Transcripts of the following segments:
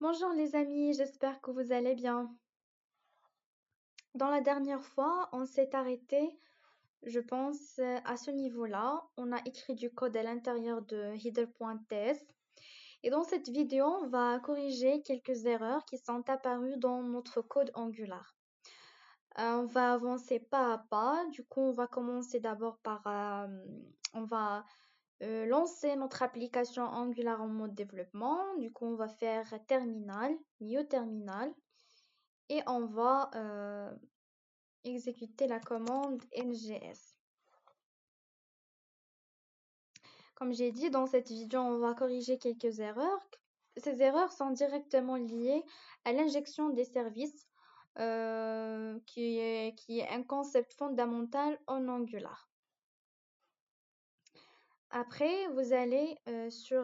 Bonjour les amis, j'espère que vous allez bien. Dans la dernière fois, on s'est arrêté, je pense, à ce niveau-là. On a écrit du code à l'intérieur de header.ts. Et dans cette vidéo, on va corriger quelques erreurs qui sont apparues dans notre code Angular. On va avancer pas à pas. Du coup, on va commencer d'abord par, on va lancer notre application Angular en mode développement. Du coup, on va faire terminal, new terminal. Et on va exécuter la commande ngs. Comme j'ai dit, dans cette vidéo, on va corriger quelques erreurs. Ces erreurs sont directement liées à l'injection des services, qui est un concept fondamental en Angular. Après, vous allez sur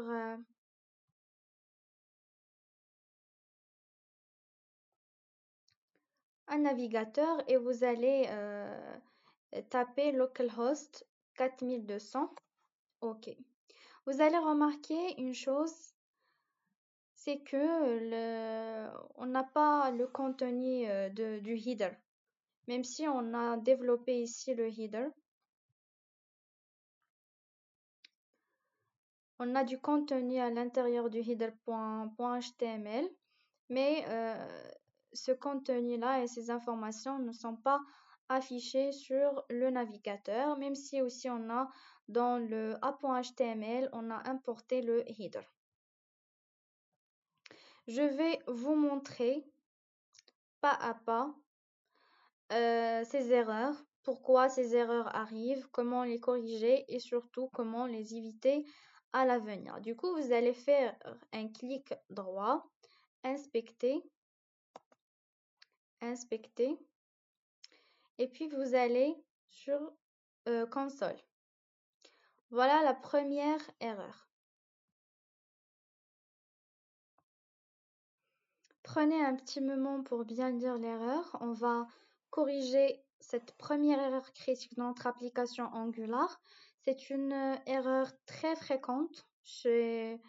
un navigateur et vous allez taper localhost 4200. OK. Vous allez remarquer une chose, c'est que on n'a pas le contenu du header. Même si on a développé ici le header, on a du contenu à l'intérieur du header.html, mais ce contenu-là et ces informations ne sont pas affichées sur le navigateur, même si aussi on a dans le a.html, on a importé le header. Je vais vous montrer pas à pas ces erreurs, pourquoi ces erreurs arrivent, comment les corriger et surtout comment les éviter à l'avenir. Du coup, vous allez faire un clic droit, inspecter, inspecter, et puis vous allez sur console. Voilà la première erreur. Prenez un petit moment pour bien lire l'erreur. On va corriger cette première erreur critique dans notre application Angular. C'est une erreur très fréquente chez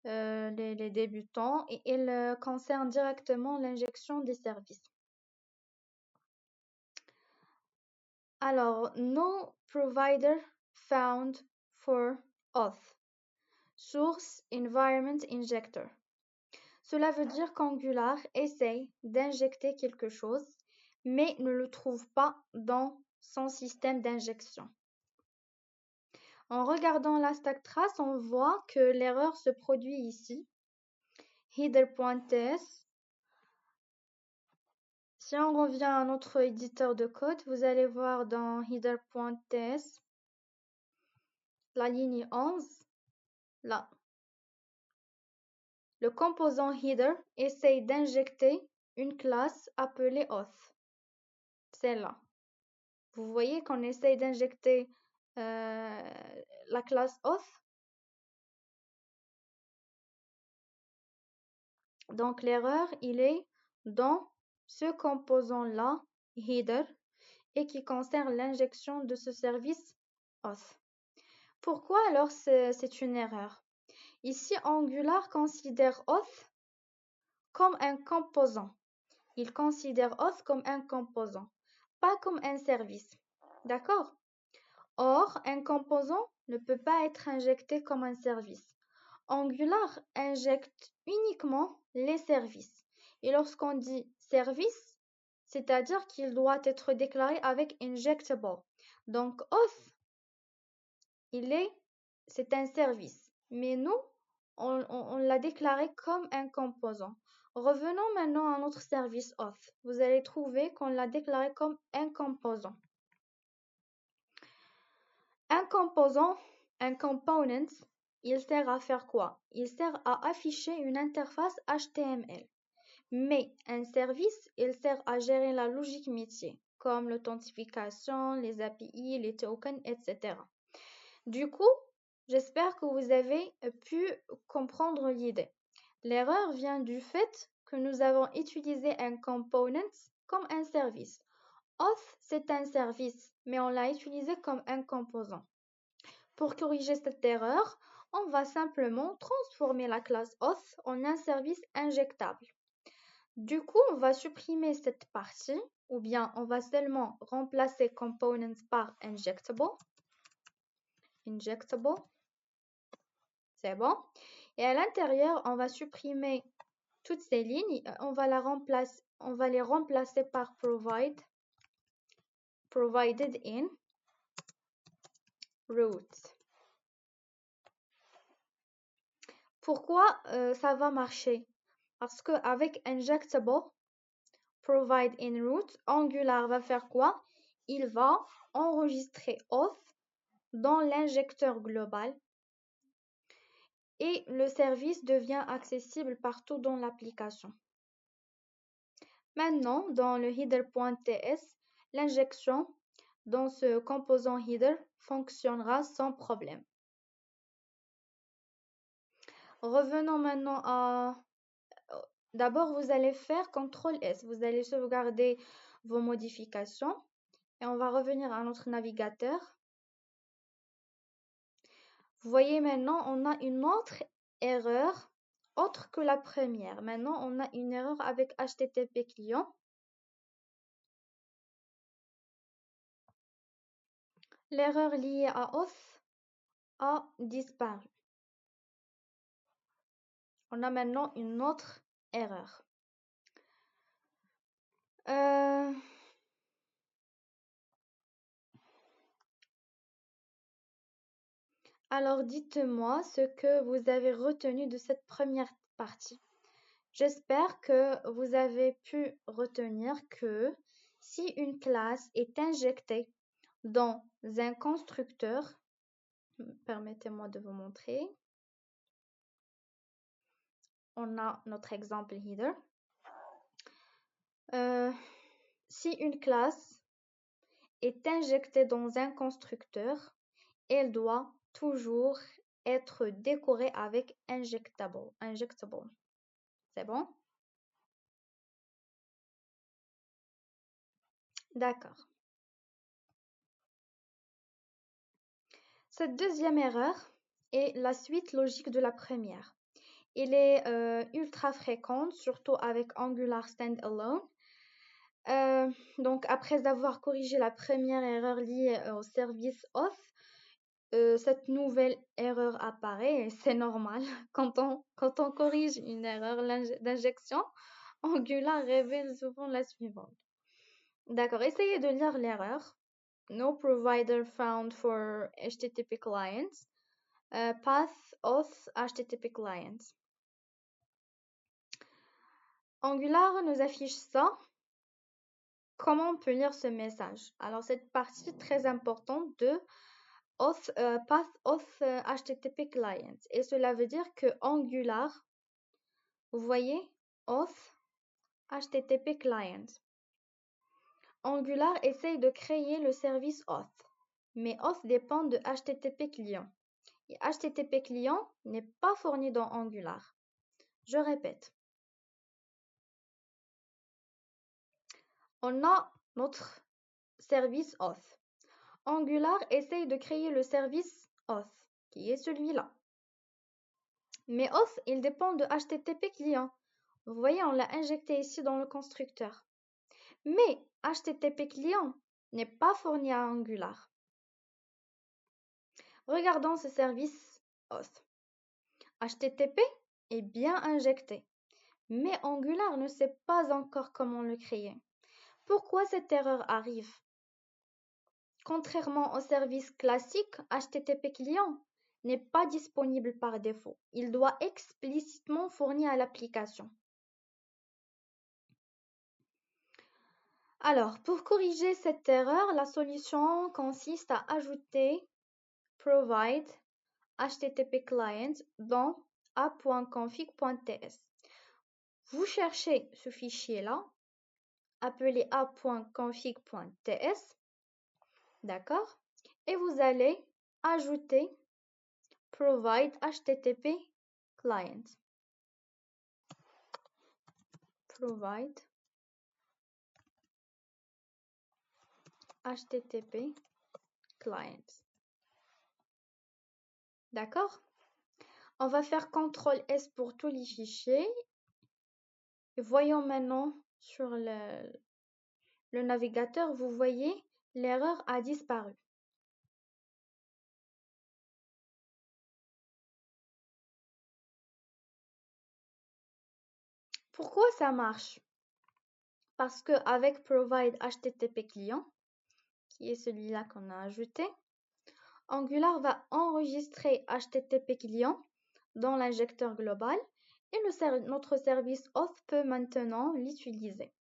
les débutants et elle concerne directement l'injection des services. Alors, no provider found for auth. Source environment injector. Cela veut dire qu'Angular essaye d'injecter quelque chose, mais ne le trouve pas dans son système d'injection. En regardant la stack trace, on voit que l'erreur se produit ici. Header.ts. Si on revient à notre éditeur de code, vous allez voir dans header.ts, la ligne 11, là. Le composant header essaye d'injecter une classe appelée auth. Celle-là. Vous voyez qu'on essaye d'injecter la classe auth. Donc l'erreur, il est dans ce composant-là, header, et qui concerne l'injection de ce service auth. Pourquoi alors c'est une erreur? Ici, Angular considère auth comme un composant. Il considère auth comme un composant, pas comme un service. D'accord? Or, un composant ne peut pas être injecté comme un service. Angular injecte uniquement les services. Et lorsqu'on dit service, c'est-à-dire qu'il doit être déclaré avec injectable. Donc, auth, c'est un service. Mais nous, on l'a déclaré comme un composant. Revenons maintenant à notre service auth. Vous allez trouver qu'on l'a déclaré comme un composant. Un composant, un component, il sert à faire quoi? Il sert à afficher une interface HTML. Mais un service, il sert à gérer la logique métier, comme l'authentification, les API, les tokens, etc. Du coup, j'espère que vous avez pu comprendre l'idée. L'erreur vient du fait que nous avons utilisé un component comme un service. Auth, c'est un service, mais on l'a utilisé comme un composant. Pour corriger cette erreur, on va simplement transformer la classe auth en un service injectable. Du coup, on va supprimer cette partie, ou bien on va seulement remplacer components par injectable. Injectable, c'est bon. Et à l'intérieur, on va supprimer toutes ces lignes, on va les remplacer par provided in root. Pourquoi ça va marcher? Parce qu'avec injectable, provide in root, Angular va faire quoi? Il va enregistrer auth dans l'injecteur global et le service devient accessible partout dans l'application. Maintenant, dans le header.ts, l'injection dans ce composant header fonctionnera sans problème. Revenons maintenant à... D'abord, vous allez faire CTRL-S. Vous allez sauvegarder vos modifications. Et on va revenir à notre navigateur. Vous voyez maintenant, on a une autre erreur autre que la première. Maintenant, on a une erreur avec HTTP client. L'erreur liée à auth a disparu. On a maintenant une autre erreur. Alors, dites-moi ce que vous avez retenu de cette première partie. J'espère que vous avez pu retenir que si une classe est injectée dans un constructeur, permettez-moi de vous montrer. On a notre exemple header. Si une classe est injectée dans un constructeur, elle doit toujours être décorée avec injectable. C'est bon? D'accord. Cette deuxième erreur est la suite logique de la première. Elle est ultra fréquente, surtout avec Angular Standalone. Donc, après avoir corrigé la première erreur liée au service auth, cette nouvelle erreur apparaît et c'est normal. Quand on corrige une erreur d'injection, Angular révèle souvent la suivante. D'accord, essayez de lire l'erreur. No provider found for HTTP clients. Path auth HTTP clients. Angular nous affiche ça. Comment on peut lire ce message? Alors, cette partie très importante de path auth HTTP client. Et cela veut dire que Angular, vous voyez, auth HTTP client. Angular essaye de créer le service auth, mais auth dépend de HTTP client. Et HTTP client n'est pas fourni dans Angular. Je répète. On a notre service auth. Angular essaye de créer le service auth, qui est celui-là. Mais auth, il dépend de HTTP client. Vous voyez, on l'a injecté ici dans le constructeur. Mais HTTP client n'est pas fourni à Angular. Regardons ce service auth. HTTP est bien injecté, mais Angular ne sait pas encore comment le créer. Pourquoi cette erreur arrive? Contrairement au service classique, HTTP client n'est pas disponible par défaut. Il doit explicitement fournir à l'application. Alors, pour corriger cette erreur, la solution consiste à ajouter provide HTTP client dans app.config.ts. Vous cherchez ce fichier-là, appelé app.config.ts, d'accord? Et vous allez ajouter provide HTTP client. Provide HTTP client. D'accord? On va faire CTRL S pour tous les fichiers. Et voyons maintenant sur le navigateur, vous voyez, l'erreur a disparu. Pourquoi ça marche? Parce qu'avec provide HTTP client, qui est celui-là qu'on a ajouté, Angular va enregistrer HTTP client dans l'injecteur global et notre service auth peut maintenant l'utiliser.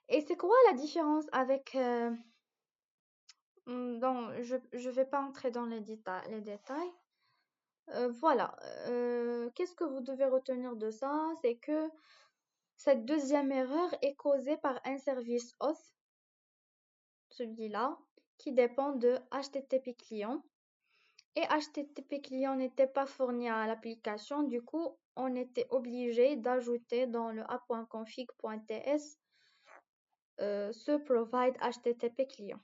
Et c'est quoi la différence avec... je vais pas entrer dans les détails. Voilà. Qu'est-ce que vous devez retenir de ça? C'est que cette deuxième erreur est causée par un service auth, celui-là, qui dépend de HTTP client. Et HTTP client n'était pas fourni à l'application, du coup, on était obligé d'ajouter dans le app.config.ts ce provide HTTP client.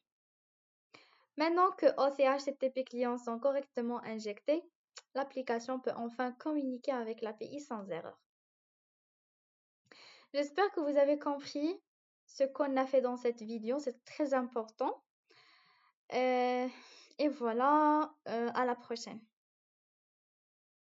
Maintenant que auth et HTTP client sont correctement injectés, l'application peut enfin communiquer avec l'API sans erreur. J'espère que vous avez compris ce qu'on a fait dans cette vidéo, c'est très important. Et voilà, à la prochaine.